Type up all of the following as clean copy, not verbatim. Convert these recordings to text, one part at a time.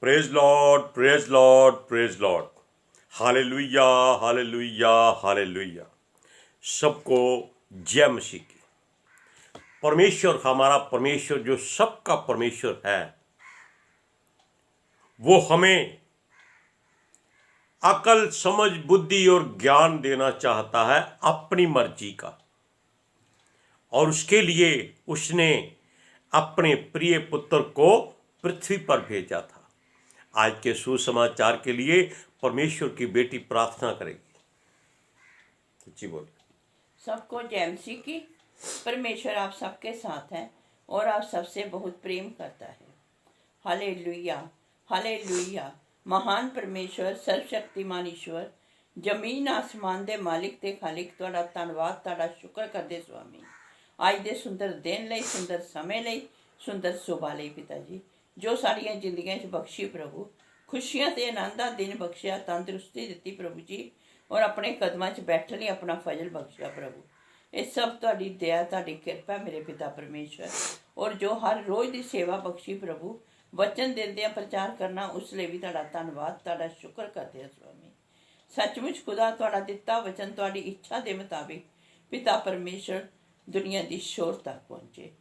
Praise Lord, praise Lord, praise Lord. Hallelujah, hallelujah, hallelujah. सबको जय मसीह की। परमेश्वर, हमारा परमेश्वर जो सबका परमेश्वर है, वो हमें अकल, समझ, बुद्धि और ज्ञान देना चाहता है अपनी मर्जी का। और उसके लिए उसने अपने प्रिय पुत्र को पृथ्वी पर भेजा था। आज के सुसमाचार के लिए परमेश्वर की बेटी प्रार्थना करेगी। जी बोलिए। सबको जय मसीह की। परमेश्वर आप सबके साथ है और आप सबसे बहुत प्रेम करता है। Hallelujah, hallelujah. महान परमेश्वर, सर्वशक्तिमान ईश्वर, जमीन आसमान दे मालिक ते खालिक, तुहाडा धन्नवाद, तुहाडा शुक्र करदे स्वामी। आज दे सुंदर दिन लई, सुंदर समय लई, सुंदर सुबह लई पिता जी, जो साड़ियां जिंदगियां च बख्शी प्रभु, खुशियां ते आनंद दा दिन बख्शिया, तंदुरुस्ती दित्ती प्रभु जी, और अपने कदमां च बैठण लई अपना फजल बख्शिया प्रभु। ये सब तुहाडी दया, तुहाडी कृपा मेरे पिता परमेश्वर। और जो हर रोज दी सेवा बख्शी प्रभु, वचन देंदे प्रचार करना, उस लिए भी तुहाडा धन्नवाद, तुहाडा शुक्र करदे हां स्वामी। सचमुच खुदा, तुहाडा दित्ता वचन तुहाडी इच्छा दे मुताबिक पिता परमेश्वर दुनिया दी शोर तक पहुंचे।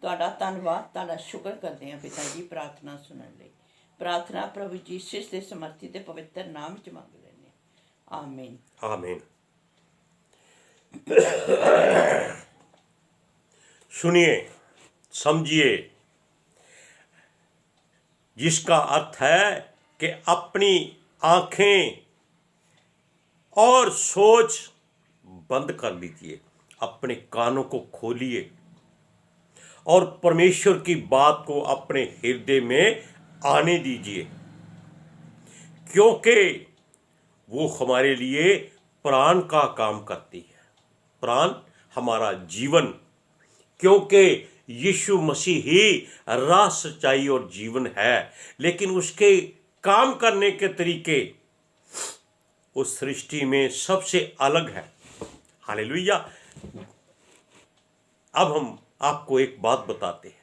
तुहाडा धन्नवाद, तुहाडा शुक्र करदे हां पिता जी। प्रार्थना सुनण लई प्रार्थना प्रभु जीसस दे समर्थी ते पवित्र नाम च मंग लैने। आमीन, आमीन। सुनिए, समझिए, जिसका अर्थ है कि अपनी आंखें और सोच बंद कर लीजिए, अपने कानों को खोलिए और परमेश्वर की बात को अपने हृदय में आने दीजिए, क्योंकि वो हमारे लिए प्राण का काम करती है। प्राण हमारा जीवन, क्योंकि यीशु मसीह ही राह, सच्चाई और जीवन है। लेकिन उसके काम करने के तरीके उस सृष्टि में सबसे अलग है। हालेलुया। अब हम आपको एक बात बताते हैं।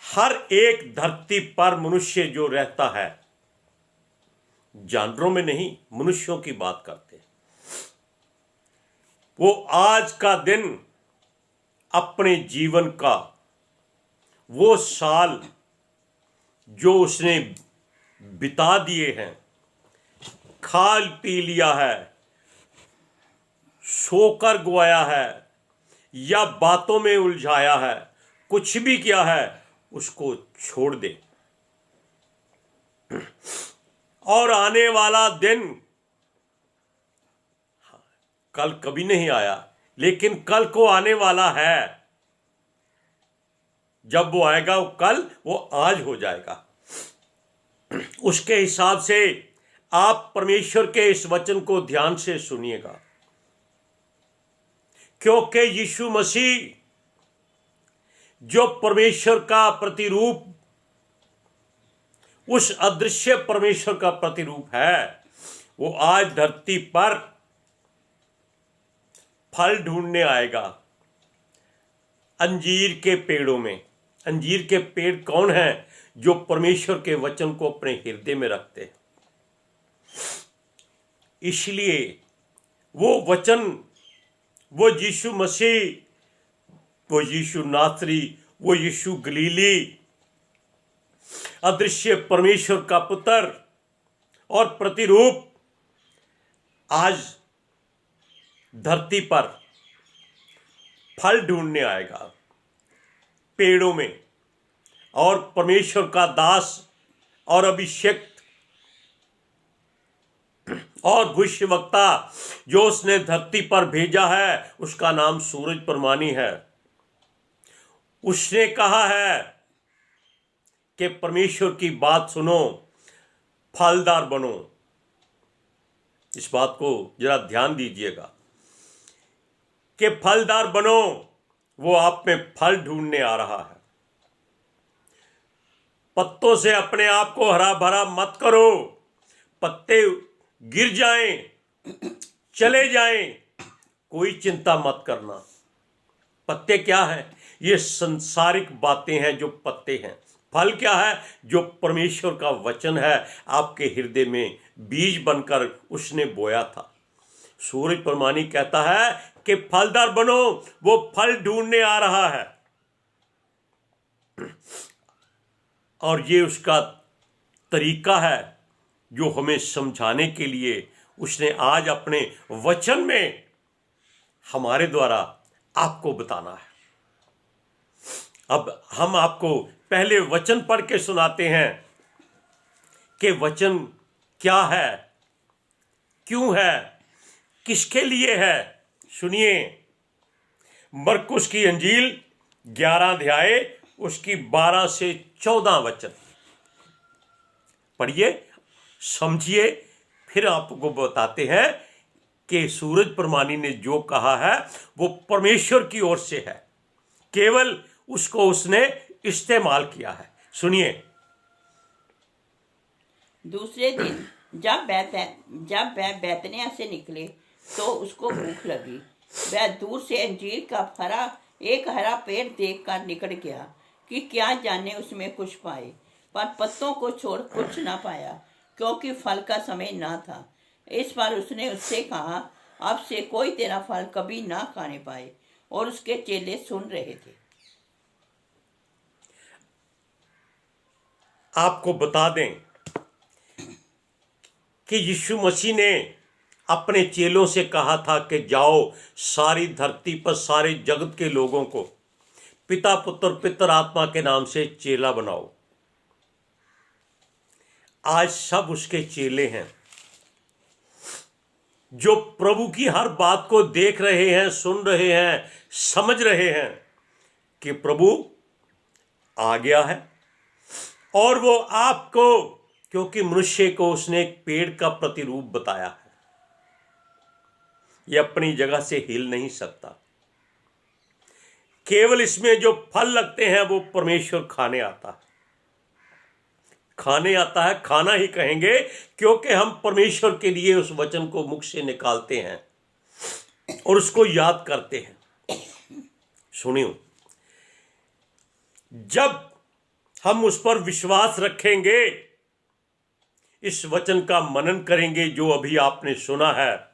हर एक धरती पर मनुष्य जो रहता है, जानवरों में नहीं, मनुष्यों की बात करते हैं, वो आज का दिन अपने जीवन का वो साल जो उसने बिता दिए हैं, खा पी लिया है, सोकर गवाया है या बातों में उलझाया है, कुछ भी किया है, उसको छोड़ दे। और आने वाला दिन कल कभी नहीं आया, लेकिन कल को आने वाला है। जब वो आएगा, वो कल वो आज हो जाएगा। उसके हिसाब से आप परमेश्वर के इस वचन को ध्यान से सुनिएगा, क्योंकि यीशु मसीह जो परमेश्वर का प्रतिरूप, उस अदृश्य परमेश्वर का प्रतिरूप है, वो आज धरती पर फल ढूंढने आएगा अंजीर के पेड़ों में। अंजीर के पेड़ कौन है? जो परमेश्वर के वचन को अपने हृदय में रखते हैं। इसलिए वो वचन, वो यीशु मसीह, वो यीशु नासरी, वो यीशु गलीली, अदृश्य परमेश्वर का पुत्र और प्रतिरूप आज धरती पर फल ढूंढने आएगा पेड़ों में। और परमेश्वर का दास और अभिषेक और भविष्यवक्ता जो उसने धरती पर भेजा है, उसका नाम सूरज प्रमाणी है। उसने कहा है कि परमेश्वर की बात सुनो, फलदार बनो। इस बात को जरा ध्यान दीजिएगा कि फलदार बनो। वो आप में फल ढूंढने आ रहा है। पत्तों से अपने आप को हरा भरा मत करो। पत्ते गिर जाएं, चले जाएं, कोई चिंता मत करना। पत्ते क्या हैं? ये संसारिक बातें हैं जो पत्ते हैं। फल क्या है? जो परमेश्वर का वचन है आपके हृदय में बीज बनकर उसने बोया था। सूरज प्रमाणी कहता है कि फलदार बनो, वो फल ढूंढने आ रहा है और ये उसका तरीका है जो हमें समझाने के लिए उसने आज अपने वचन में हमारे द्वारा आपको बताना है। अब हम आपको पहले वचन पढ़ के सुनाते हैं कि वचन क्या है, क्यों है, किसके लिए है। सुनिए, मरकुस की अंजील 11 अध्याय उसकी 12 से 14 वचन पढ़िए, समझिए, फिर आपको बताते हैं कि सूरज प्रमाणी ने जो कहा है वो परमेश्वर की ओर से है, केवल उसको उसने इस्तेमाल किया है। सुनिए। दूसरे दिन जब वह बैतनिय्याह से निकले तो उसको भूख लगी। वह दूर से अंजीर का एक हरा पेड़ देखकर निकल गया कि क्या जाने उसमें कुछ पाए, पर पत्तों को छोड़ कुछ ना पाया, क्योंकि फल का समय ना था। इस बार उसने उससे कहा, अब से कोई तेरा फल कभी ना खाने पाए। और उसके चेले सुन रहे थे। आपको बता दें कि यीशु मसीह ने अपने चेलों से कहा था कि जाओ सारी धरती पर सारे जगत के लोगों को पिता पुत्र पितर आत्मा के नाम से चेला बनाओ। आज सब उसके चेले हैं जो प्रभु की हर बात को देख रहे हैं, सुन रहे हैं, समझ रहे हैं कि प्रभु आ गया है। और वो आपको, क्योंकि मनुष्य को उसने एक पेड़ का प्रतिरूप बताया है, ये अपनी जगह से हिल नहीं सकता। केवल इसमें जो फल लगते हैं वो परमेश्वर खाने आता है, खाना ही कहेंगे, क्योंकि हम परमेश्वर के लिए उस वचन को मुख से निकालते हैं और उसको याद करते हैं। सुनियो, जब हम उस पर विश्वास रखेंगे, इस वचन का मनन करेंगे जो अभी आपने सुना है,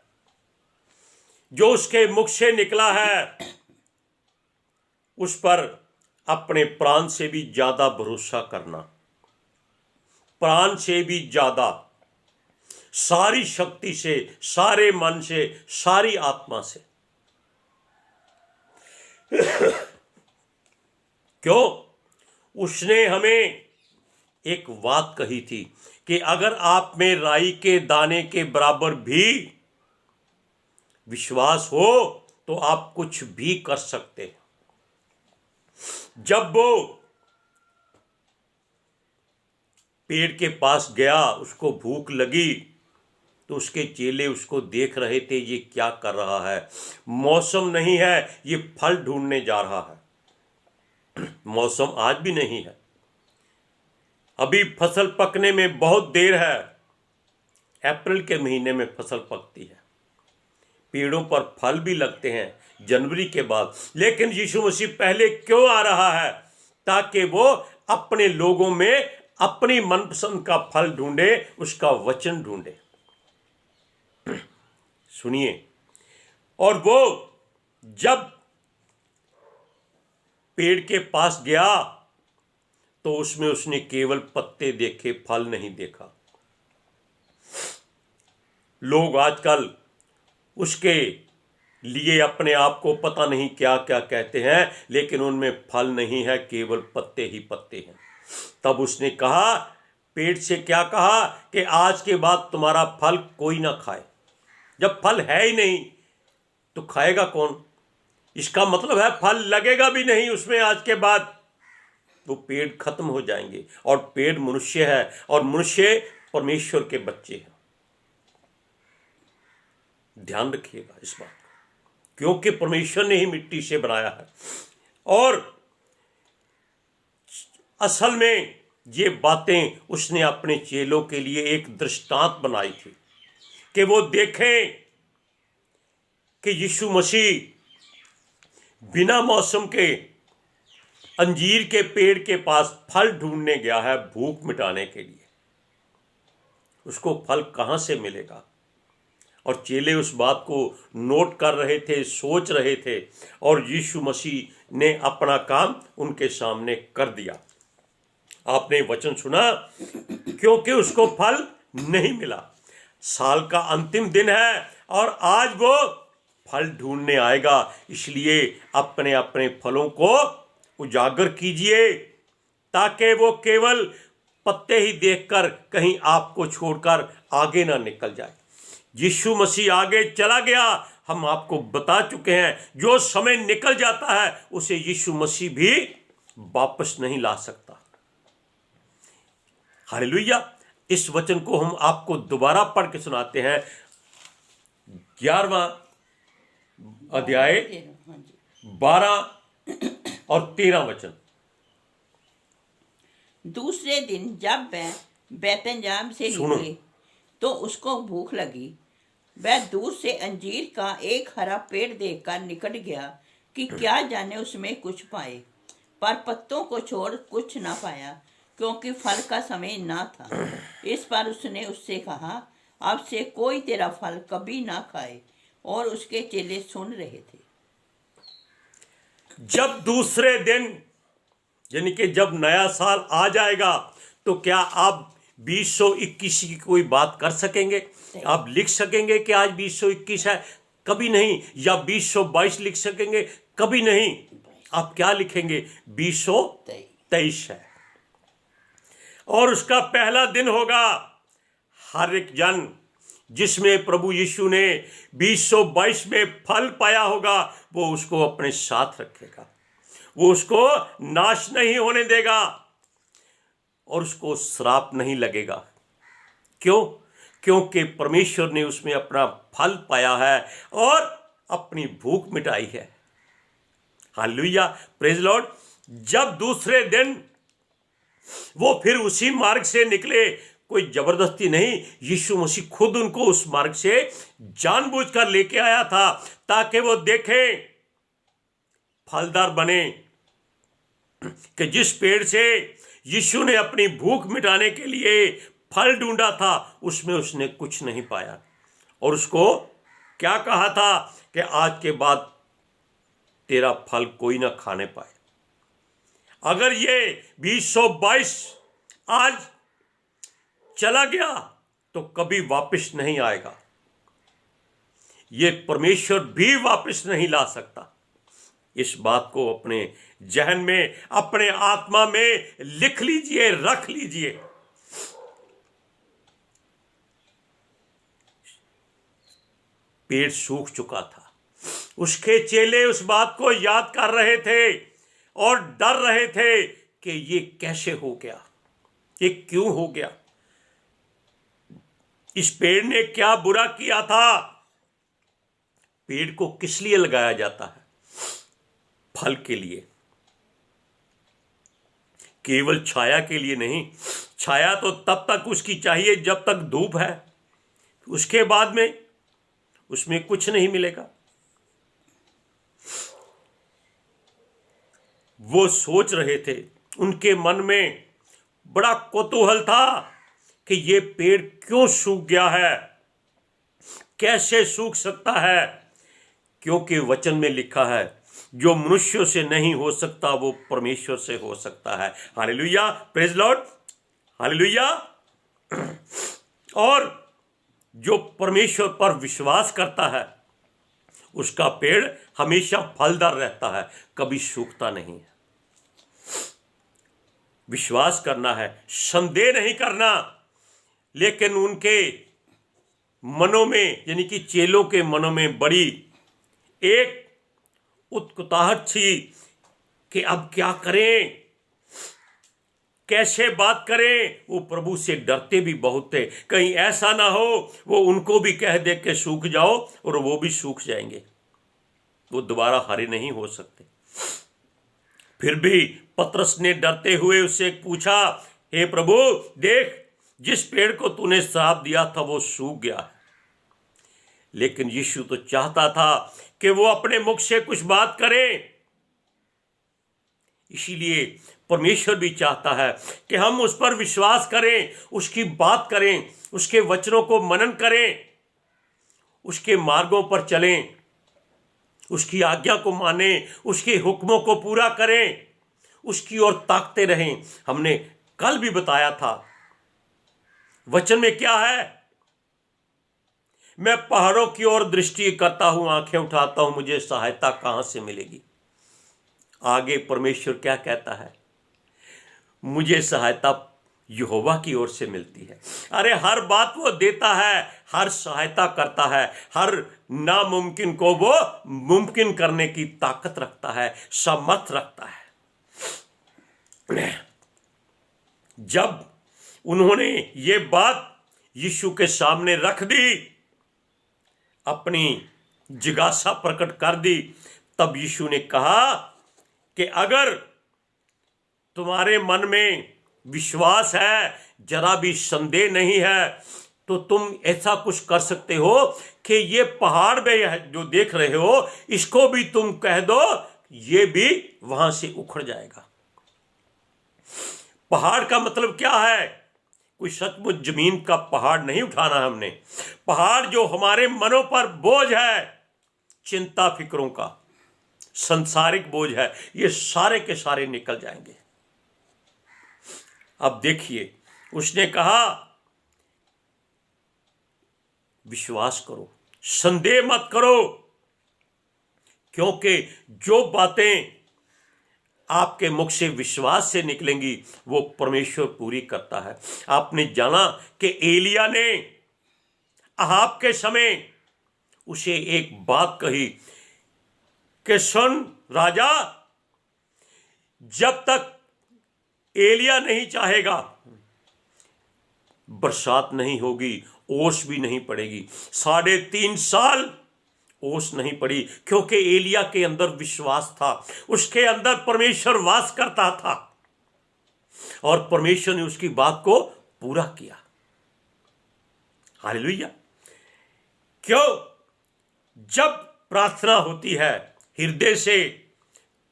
जो उसके मुख से निकला है, उस पर अपने प्राण से भी ज्यादा भरोसा करना, प्राण से भी ज्यादा, सारी शक्ति से, सारे मन से, सारी आत्मा से। क्यों? उसने हमें एक बात कही थी कि अगर आप में राई के दाने के बराबर भी विश्वास हो तो आप कुछ भी कर सकते हैं। जब वो पेड़ के पास गया, उसको भूख लगी, तो उसके चेले उसको देख रहे थे, ये क्या कर रहा है, मौसम नहीं है, ये फल ढूंढने जा रहा है। मौसम आज भी नहीं है, अभी फसल पकने में बहुत देर है। अप्रैल के महीने में फसल पकती है, पेड़ों पर फल भी लगते हैं जनवरी के बाद। लेकिन यीशु मसीह पहले क्यों आ रहा है? ताकि वो अपने लोगों में अपनी मनपसंद का फल ढूंढे, उसका वचन ढूंढे। सुनिए, और वो जब पेड़ के पास गया तो उसमें उसने केवल पत्ते देखे, फल नहीं देखा। लोग आजकल उसके लिए अपने आप को पता नहीं क्या क्या कहते हैं, लेकिन उनमें फल नहीं है, केवल पत्ते ही पत्ते हैं। तब उसने कहा, पेड़ से क्या कहा कि आज के बाद तुम्हारा फल कोई ना खाए। जब फल है ही नहीं तो खाएगा कौन? इसका मतलब है फल लगेगा भी नहीं उसमें आज के बाद, वो पेड़ खत्म हो जाएंगे। और पेड़ मनुष्य है और मनुष्य परमेश्वर के बच्चे हैं। ध्यान रखिएगा इस बात को, क्योंकि परमेश्वर ने ही मिट्टी से बनाया है। और असल में ये बातें उसने अपने चेलों के लिए एक दृष्टांत बनाई थी कि वो देखें कि यीशु मसीह बिना मौसम के अंजीर के पेड़ के पास फल ढूंढने गया है भूख मिटाने के लिए। उसको फल कहां से मिलेगा? और चेले उस बात को नोट कर रहे थे, सोच रहे थे, और यीशु मसीह ने अपना काम उनके सामने कर दिया। आपने वचन सुना, क्योंकि उसको फल नहीं मिला। साल का अंतिम दिन है और आज वो फल ढूंढने आएगा, इसलिए अपने अपने फलों को उजागर कीजिए, ताकि वो केवल पत्ते ही देखकर कहीं आपको छोड़कर आगे ना निकल जाए। यीशु मसीह आगे चला गया, हम आपको बता चुके हैं, जो समय निकल जाता है उसे यीशु मसीह भी वापस नहीं ला सकता। हालेलुया। इस वचन को हम आपको दोबारा पढ़ के सुनाते हैं। 11वां अध्याय 12 और 13 वचन। दूसरे दिन जब वह बैतनजाम से सुनो। निकले तो उसको भूख लगी। वह दूर से अंजीर का एक हरा पेड़ देखकर निकट गया कि क्या जाने उसमें कुछ पाए, पर पत्तों को छोड़ कुछ ना पाया, क्योंकि फल का समय ना था। इस पर उसने उससे कहा, अब से कोई तेरा फल कभी ना खाए। और उसके चेले सुन रहे थे। जब दूसरे दिन यानी कि जब नया साल आ जाएगा, तो क्या आप 2021 की कोई बात कर सकेंगे? आप लिख सकेंगे कि आज 2021 है? कभी नहीं। या 2022 लिख सकेंगे? कभी नहीं। आप क्या लिखेंगे? 2023 है, और उसका पहला दिन होगा। हर एक जन जिसमें प्रभु यीशु ने 2022 में फल पाया होगा, वो उसको अपने साथ रखेगा, वो उसको नाश नहीं होने देगा और उसको श्राप नहीं लगेगा। क्यों? क्योंकि परमेश्वर ने उसमें अपना फल पाया है और अपनी भूख मिटाई है। Hallelujah, praise Lord. जब दूसरे दिन वो फिर उसी मार्ग से निकले, कोई जबरदस्ती नहीं, यीशु मसीह खुद उनको उस मार्ग से जानबूझकर लेके आया था, ताकि वो देखें, फलदार बने, कि जिस पेड़ से यीशु ने अपनी भूख मिटाने के लिए फल ढूंढा था, उसमें उसने कुछ नहीं पाया। और उसको क्या कहा था कि आज के बाद तेरा फल कोई ना खाने पाए। अगर ये 2022 आज चला गया तो कभी वापस नहीं आएगा। ये परमेश्वर भी वापस नहीं ला सकता। इस बात को अपने जहन में, अपने आत्मा में लिख लीजिए, रख लीजिए। पेड़ सूख चुका था। उसके चेले उस बात को याद कर रहे थे और डर रहे थे कि ये कैसे हो गया, ये क्यों हो गया, इस पेड़ ने क्या बुरा किया था। पेड़ को किस लिए लगाया जाता है? फल के लिए, केवल छाया के लिए नहीं। छाया तो तब तक उसकी चाहिए जब तक धूप है, उसके बाद में उसमें कुछ नहीं मिलेगा। वो सोच रहे थे, उनके मन में बड़ा कौतूहल था कि ये पेड़ क्यों सूख गया है, कैसे सूख सकता है। क्योंकि वचन में लिखा है, जो मनुष्यों से नहीं हो सकता वो परमेश्वर से हो सकता है। Hallelujah, praise Lord, hallelujah. और जो परमेश्वर पर विश्वास करता है, उसका पेड़ हमेशा फलदार रहता है, कभी सूखता नहीं है। विश्वास करना है, संदेह नहीं करना। लेकिन उनके मनों में, यानी कि चेलों के मनों में बड़ी एक उत्कंठाहट थी कि अब क्या करें, कैसे बात करें। वो प्रभु से डरते भी बहुत थे, कहीं ऐसा ना हो वो उनको भी कह दे के सूख जाओ और वो भी सूख जाएंगे, वो दोबारा हरे नहीं हो सकते। फिर भी पतरस ने डरते हुए उससे पूछा, हे प्रभु, देख, जिस पेड़ को तूने श्राप दिया था वो सूख गया है। लेकिन यीशु तो चाहता था कि वो अपने मुख से कुछ बात करे, इसीलिए परमेश्वर भी चाहता है कि हम उस पर विश्वास करें, उसकी बात करें, उसके वचनों को मनन करें, उसके मार्गों पर चलें, उसकी आज्ञा को मानें, उसके हुक्मों को पूरा करें, उसकी ओर ताकते रहें। हमने कल भी बताया था वचन में क्या है, मैं पहाड़ों की ओर दृष्टि करता हूं, आंखें उठाता हूं, मुझे सहायता कहां से मिलेगी। आगे परमेश्वर क्या कहता है, मुझे सहायता यहोवा की ओर से मिलती है। अरे हर बात वो देता है, हर सहायता करता है, हर नामुमकिन को वो मुमकिन करने की ताकत रखता है, सामर्थ रखता है। जब उन्होंने ये बात यीशु के सामने रख दी, अपनी जिज्ञासा प्रकट कर दी, तब यीशु ने कहा कि अगर तुम्हारे मन में विश्वास है, जरा भी संदेह नहीं है, तो तुम ऐसा कुछ कर सकते हो कि ये पहाड़ में जो देख रहे हो, इसको भी तुम कह दो, ये भी वहां से उखड़ जाएगा। पहाड़ का मतलब क्या है? कोई सचमुच जमीन का पहाड़ नहीं उठाना है हमने। पहाड़ जो हमारे मनों पर बोझ है, चिंता फिक्रों का, संसारिक बोझ है, ये सारे के सारे निकल जाएंगे। अब देखिए, उसने कहा विश्वास करो, संदेह मत करो, क्योंकि जो बातें आपके मुख से विश्वास से निकलेंगी वो परमेश्वर पूरी करता है। आपने जाना कि एलिया ने अहाब के समय उसे एक बात कही कि सुन राजा, जब तक एलिया नहीं चाहेगा बरसात नहीं होगी, ओस भी नहीं पड़ेगी। 3.5 साल ओस नहीं पड़ी, क्योंकि एलिया के अंदर विश्वास था, उसके अंदर परमेश्वर वास करता था और परमेश्वर ने उसकी बात को पूरा किया। हालेलुया। क्यों? जब प्रार्थना होती है हृदय से,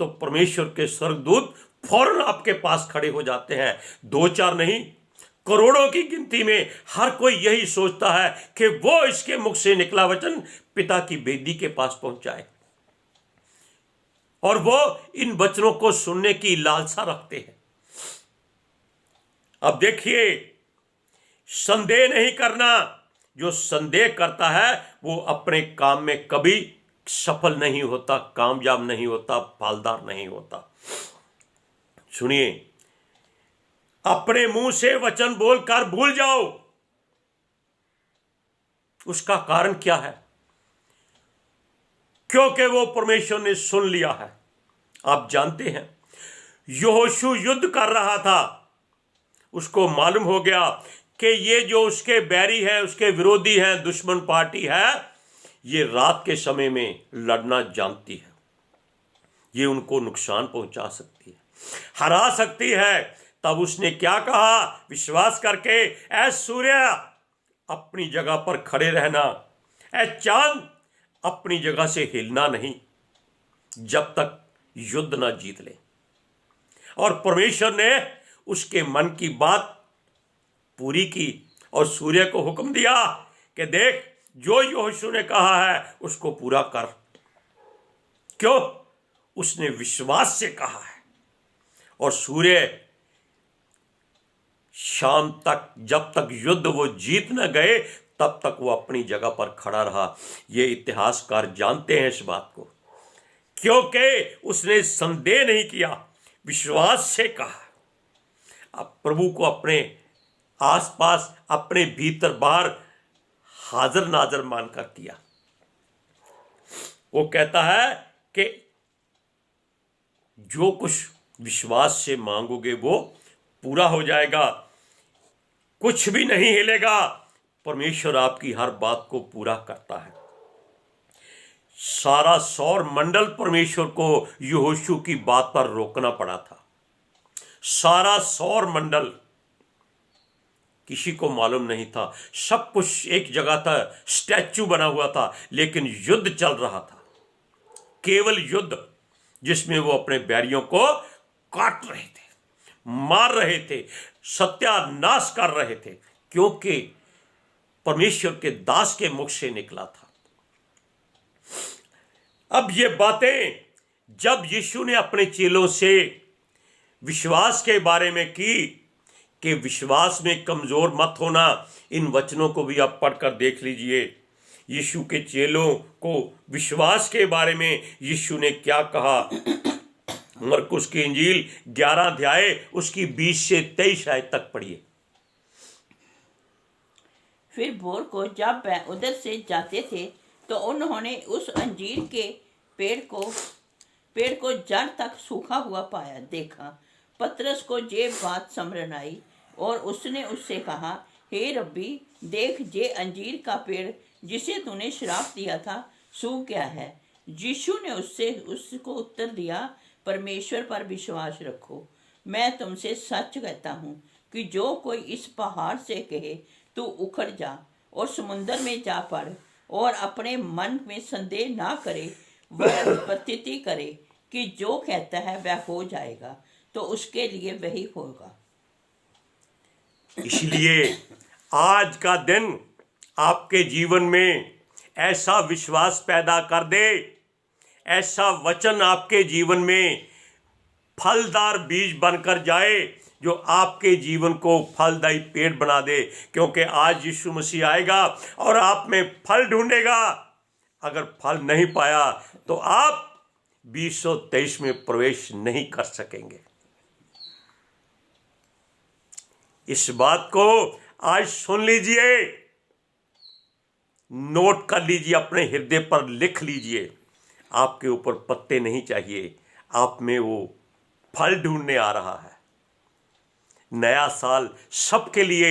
तो परमेश्वर के स्वर्गदूत फौरन आपके पास खड़े हो जाते हैं। 2-4 नहीं, करोड़ों की गिनती में हर कोई यही सोचता है कि वो इसके मुख से निकला वचन पिता की वेदी के पास पहुंचाए, और वो इन वचनों को सुनने की लालसा रखते हैं। अब देखिए, संदेह नहीं करना। जो संदेह करता है वो अपने काम में कभी सफल नहीं होता, कामयाब नहीं होता, फलदार नहीं होता। सुनिए, अपने मुंह से वचन बोलकर भूल जाओ। उसका कारण क्या है? क्योंकि वो परमेश्वर ने सुन लिया है। आप जानते हैं, यहोशू युद्ध कर रहा था, उसको मालूम हो गया कि ये जो उसके बैरी है, उसके विरोधी हैं, दुश्मन पार्टी है, ये रात के समय में लड़ना जानती है, ये उनको नुकसान पहुंचा सकती है, हरा सकती है। तब उसने क्या कहा? विश्वास करके, ऐ सूर्य अपनी जगह पर खड़े रहना, ऐ चांद अपनी जगह से हिलना नहीं, जब तक युद्ध ना जीत ले। और परमेश्वर ने उसके मन की बात पूरी की और सूर्य को हुक्म दिया कि देख, जो यहोशू ने कहा है उसको पूरा कर। क्यों? उसने विश्वास से कहा है। और सूर्य शाम तक, जब तक युद्ध वो जीत न गए, तब तक वो अपनी जगह पर खड़ा रहा। ये इतिहासकार जानते हैं इस बात को, क्योंकि उसने संदेह नहीं किया, विश्वास से कहा। अब प्रभु को अपने आसपास, अपने भीतर बाहर हाजिर नाजर मानकर किया। वो कहता है कि जो कुछ विश्वास से मांगोगे वो पूरा हो जाएगा, कुछ भी नहीं हिलेगा। परमेश्वर आपकी हर बात को पूरा करता है। सारा सौर मंडल परमेश्वर को यहोशू की बात पर रोकना पड़ा था। सारा सौर मंडल, किसी को मालूम नहीं था, सब कुछ एक जगह था, स्टैच्यू बना हुआ था, लेकिन युद्ध चल रहा था, केवल युद्ध, जिसमें वो अपने बैरियों को काट रहे थे, मार रहे थे, सत्यानाश कर रहे थे, क्योंकि परमेश्वर के दास के मुख से निकला था। अब ये बातें जब यीशु ने अपने चेलों से विश्वास के बारे में की कि विश्वास में कमजोर मत होना, इन वचनों को भी आप पढ़कर देख लीजिए। यीशु के चेलों को विश्वास के बारे में यीशु ने क्या कहा। मरकुस की इंजील 11 अध्याय उसकी 20 से 23 आयत तक पढ़िए। फिर भोर को जब वह उधर से जाते थे तो उन्होंने उस अंजीर के पेड़ को जड़ तक सूखा हुआ पाया देखा। पतरस को ये बात समझ आई और उसने उससे कहा, हे रब्बी, देख, ये अंजीर का पेड़ जिसे तूने श्राप दिया था सूख गया है। यीशु ने उसको उत्तर दिया, परमेश्वर पर विश्वास रखो। मैं तुमसे सच कहता हूँ कि जो कोई इस पहाड़ से कहे तू उखड़ जा और समुद्र में जा पड़ और अपने मन में संदेह ना करे, वह प्रतीति करे कि जो कहता है वह हो जाएगा, तो उसके लिए वही होगा। इसलिए आज का दिन आपके जीवन में ऐसा विश्वास पैदा कर दे, ऐसा वचन आपके जीवन में फलदार बीज बनकर जाए जो आपके जीवन को फलदायी पेड़ बना दे, क्योंकि आज यीशु मसीह आएगा और आप में फल ढूंढेगा। अगर फल नहीं पाया तो आप 2023 में प्रवेश नहीं कर सकेंगे। इस बात को आज सुन लीजिए, नोट कर लीजिए, अपने हृदय पर लिख लीजिए। आपके ऊपर पत्ते नहीं चाहिए, आप में वो फल ढूंढने आ रहा है। नया साल सबके लिए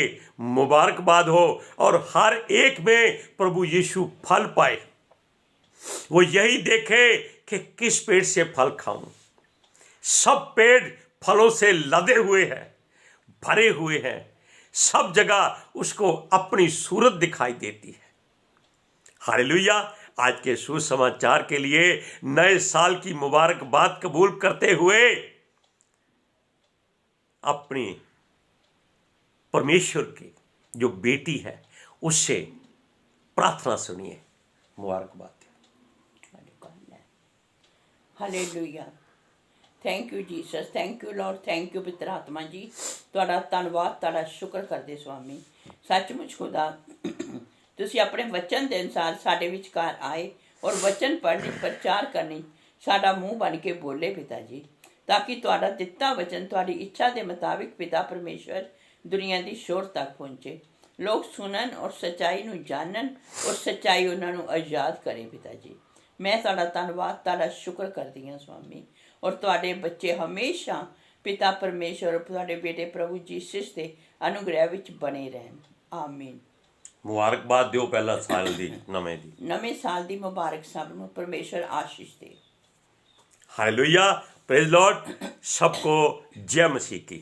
मुबारकबाद हो और हर एक में प्रभु यीशु फल पाए। वो यही देखे कि किस पेड़ से फल खाऊं। सब पेड़ फलों से लदे हुए हैं, भरे हुए हैं, सब जगह उसको अपनी सूरत दिखाई देती है। हालेलुया। आज के सुसमाचार के लिए नए साल की मुबारकबाद कबूल करते हुए अपनी परमेश्वर की जो बेटी है उससे प्रार्थना सुनिए। मुबारकबाद। Hallelujah. Thank you Jesus, thank you Lord, thank you पवित्र आत्मा जी। ਤੁਹਾਡਾ ਧੰਨਵਾਦ, ਤੁਹਾਡਾ ਸ਼ੁਕਰ ਕਰਦੇ स्वामी। सचमुच खुदा ਤੁਸੀਂ ਆਪਣੇ ਵਚਨ ਦੇ ਅਨੁਸਾਰ ਸਾਡੇ ਵਿਚਕਾਰ ਆਏ ਔਰ ਵਚਨ ਪੜ੍ਹਨੇ, ਪ੍ਰਚਾਰ ਕਰਨੀ, ਸਾਡਾ ਮੂੰਹ ਬਣ ਕੇ ਬੋਲੇ ਪਿਤਾ ਜੀ, ਤਾਂ ਕਿ ਤੁਹਾਡਾ ਦਿੱਤਾ ਵਚਨ ਤੁਹਾਡੀ ਇੱਛਾ ਦੇ ਮੁਤਾबिक ਪਿਤਾ ਪਰਮੇਸ਼ਵਰ ਦੁਨੀਆ ਦੀ ਸ਼ੋਰ ਤੱਕ ਪਹੁੰਚੇ। ਲੋਕ ਸੁਣਨ ਔਰ ਸੱਚਾਈ ਨੂੰ ਜਾਣਨ ਔਰ ਸੱਚਾਈ ਉਹਨਾਂ ਨੂੰ ਆਜ਼ਾਦ ਕਰੇ ਪਿਤਾ ਜੀ। ਮੈਂ ਤੁਹਾਡਾ ਧੰਨਵਾਦ, ਤੁਹਾਡਾ ਸ਼ੁਕਰ ਕਰਦੀ ਹਾਂ स्वामी। ਔਰ ਤੁਹਾਡੇ ਬੱਚੇ ਹਮੇਸ਼ਾ ਪਿਤਾ ਪਰਮੇਸ਼ਵਰ, ਤੁਹਾਡੇ ਬੇਟੇ ਪ੍ਰਭੂ ਯੀਸ਼ੂ ਦੇ ਅਨੁਗ੍ਰਹਿ ਵਿੱਚ ਬਣੇ ਰਹਿਣ। ਆਮੀਨ। ਮੁਬਾਰਕਬਾਦ ਦਿਓ ਪਹਿਲਾ ਸਾਲ ਦੀ, ਨਵੇਂ ਸਾਲ ਦੀ ਮੁਬਾਰਕ ਸਭ ਨੂੰ ਪਰਮੇਸ਼ਵਰ ਆਸ਼ੀष दे। Hallelujah, praise Lord. सबको जय मसीह की।